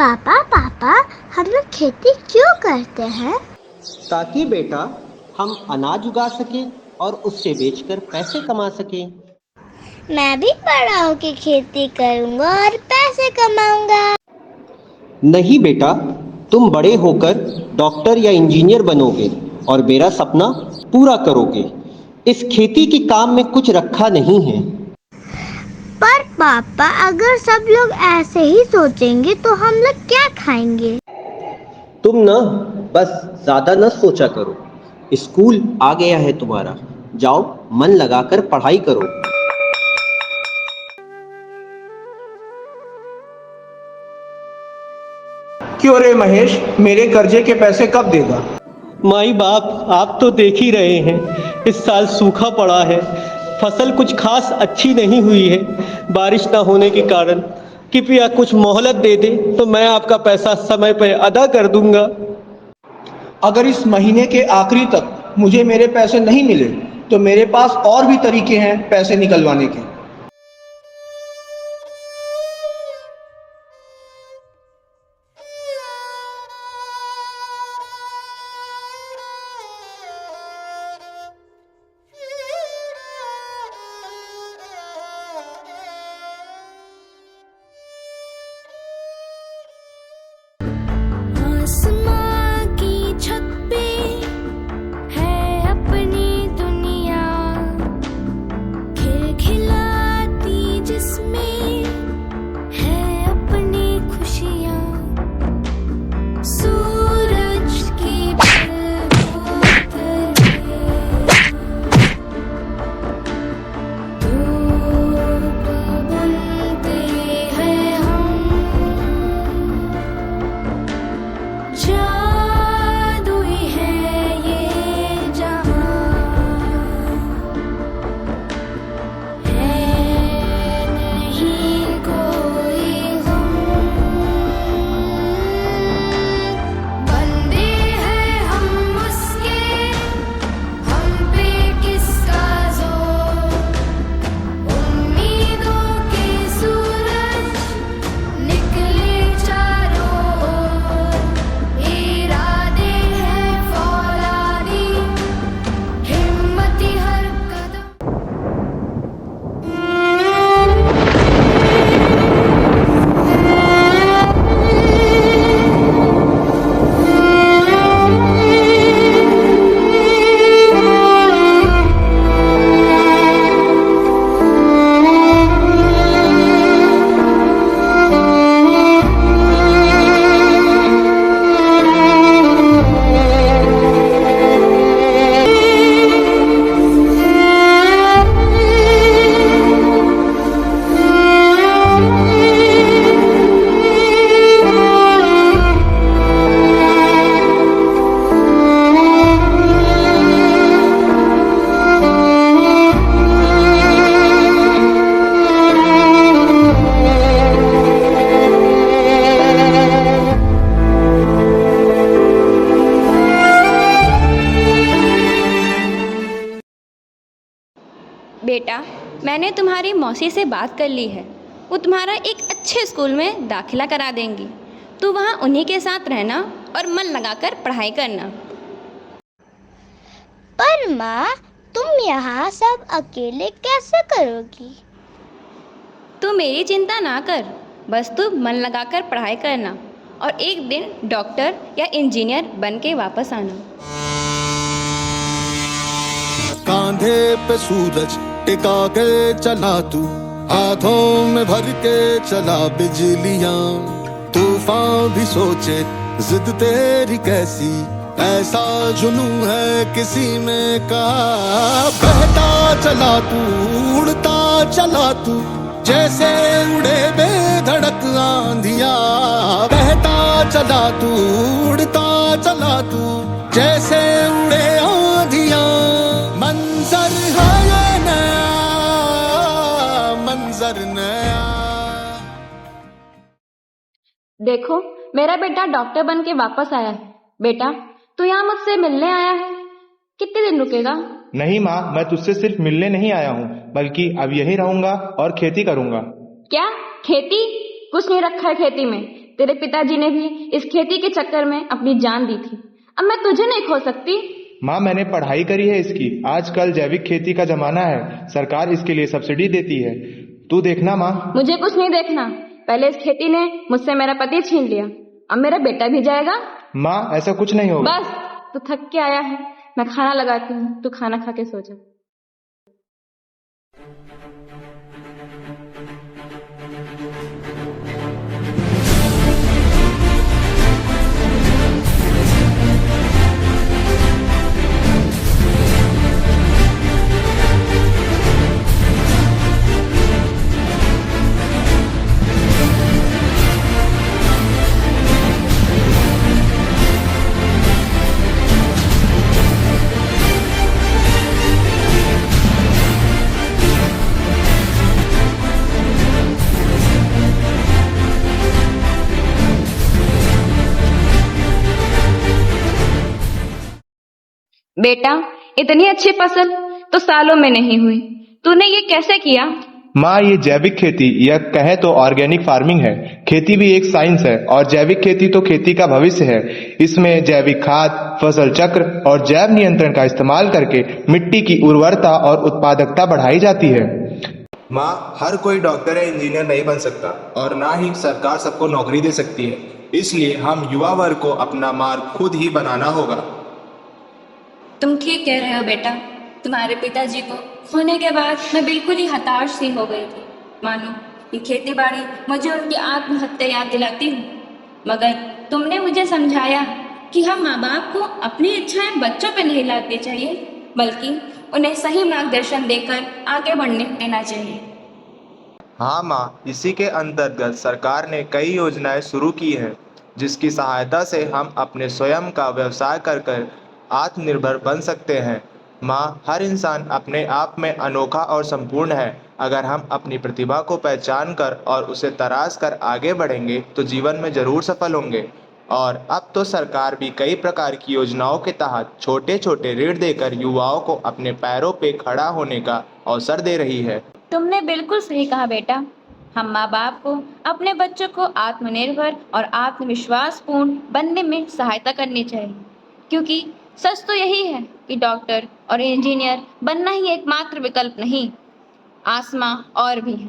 पापा पापा हम लोग खेती क्यों करते हैं? ताकि बेटा हम अनाज उगा सकें और उससे बेचकर पैसे कमा सकें। मैं भी बड़ा होके खेती करूँगा और पैसे कमाऊँगा। नहीं बेटा, तुम बड़े होकर डॉक्टर या इंजीनियर बनोगे और मेरा सपना पूरा करोगे। इस खेती के काम में कुछ रखा नहीं है। पर पापा अगर सब लोग ऐसे ही सोचेंगे तो हम लोग क्या खाएंगे? तुम ना बस ज्यादा न सोचा करो। स्कूल आ गया है तुम्हारा, जाओ मन लगाकर पढ़ाई करो। क्यों रे महेश, मेरे कर्जे के पैसे कब देगा? माई बाप आप तो देख ही रहे हैं, इस साल सूखा पड़ा है। फसल कुछ खास अच्छी नहीं हुई है बारिश ना होने के कारण। कृपया कुछ मोहलत दे दे तो मैं आपका पैसा समय पर अदा कर दूंगा। अगर इस महीने के आखिरी तक मुझे मेरे पैसे नहीं मिले तो मेरे पास और भी तरीके हैं पैसे निकलवाने के। आसमां की छत पे है अपनी दुनिया, खिलखिलाती जिसमें है अपनी खुशियाँ। सूरज की धूप बनते हैं हम, जादुई है ये जहां, है नहीं कोई गम, बंदे हैं हम उसके, हम पे किसका जोर, उम्मीदों के सूरज निकले चारों ओर, इरादे हैं फौलादी, हिम्मती हर कदम। बेटा, मैंने तुम्हारी मौसी से बात कर ली है। वो तुम्हारा एक अच्छे स्कूल में दाखिला करा देंगी। तू वहाँ उन्हीं के साथ रहना और मन लगाकर पढ़ाई करना। पर माँ तुम यहाँ सब अकेले कैसे करोगी? तू मेरी चिंता ना कर, बस तू मन लगाकर पढ़ाई करना और एक दिन डॉक्टर या इंजीनियर बन के वापस आना। कांधे पे सूरज टिका के चला तू, हाथों में भर के चला बिजलियां। तूफान भी सोचे जिद तेरी कैसी, ऐसा जुनू है किसी में का। बहता चला तू, उड़ता चला तू, जैसे उड़े बेधड़क आंधिया। बहता चला तू, उड़ता चला तू, जैसे उड़े आंधिया। मंजर है ये नया, मंजर नया। देखो, मेरा बेटा डॉक्टर बन के वापस आया है। बेटा, तू यहाँ मुझसे मिलने आया है, कितने दिन रुकेगा? नहीं माँ, मैं तुझसे सिर्फ मिलने नहीं आया हूँ, बल्कि अब यहीं रहूंगा और खेती करूंगा। क्या खेती? कुछ नहीं रखा है खेती में। तेरे पिताजी ने भी इस खेती के चक्कर में अपनी जान दी थी। अब मैं तुझे नहीं खो सकती। माँ, मैंने पढ़ाई करी है इसकी। आजकल जैविक खेती का जमाना है, सरकार इसके लिए सब्सिडी देती है। तू देखना माँ। मुझे कुछ नहीं देखना। पहले इस खेती ने मुझसे मेरा पति छीन लिया, अब मेरा बेटा भी जाएगा। माँ, ऐसा कुछ नहीं होगा। बस, तू थक के आया है, मैं खाना लगाती हूँ, तू खाना खा के सो जा। बेटा, इतनी अच्छी फसल तो सालों में नहीं हुई। तूने ये कैसे किया? माँ, ये जैविक खेती या कहे तो ऑर्गेनिक फार्मिंग है। खेती भी एक साइंस है और जैविक खेती तो खेती का भविष्य है। इसमें जैविक खाद, फसल चक्र और जैव नियंत्रण का इस्तेमाल करके मिट्टी की उर्वरता और उत्पादकता बढ़ाई जाती है। माँ, हर कोई डॉक्टर या इंजीनियर नहीं बन सकता और ना ही सरकार सबको नौकरी दे सकती है। इसलिए हम युवा वर्ग को अपना मार्ग खुद ही बनाना होगा। तुम ठीक कह रहे हो बेटा। तुम्हारे पिताजी को खोने के बाद मैं बिल्कुल ही हताश सी हो गई थी। मानो ये खेती बाड़ी मुझे उनकी आत्महत्या याद दिलाती हूँ। मगर तुमने मुझे समझाया कि हम माँ बाप को अपनी इच्छाएं बच्चों पे नहीं लादनी चाहिए, बल्कि उन्हें सही मार्गदर्शन देकर आगे बढ़ने देना चाहिए। हाँ माँ, इसी के अंतर्गत सरकार ने कई योजनाएं शुरू की हैं, जिसकी सहायता से हम अपने स्वयं का व्यवसाय कर आत्मनिर्भर बन सकते हैं। माँ, हर इंसान अपने आप में अनोखा और संपूर्ण है। अगर हम अपनी प्रतिभा को पहचान कर और उसे तराश कर आगे बढ़ेंगे तो जीवन में जरूर सफल होंगे। और अब तो सरकार भी कई प्रकार की योजनाओं के तहत छोटे छोटे ऋण देकर युवाओं को अपने पैरों पे खड़ा होने का अवसर दे रही है। तुमने बिल्कुल सही कहा बेटा। हम माँ बाप को अपने बच्चों को आत्मनिर्भर और आत्मविश्वासपूर्ण बनने में सहायता करनी चाहिए, क्योंकि सच तो यही है कि डॉक्टर और इंजीनियर बनना ही एकमात्र विकल्प नहीं, आसमां और भी है।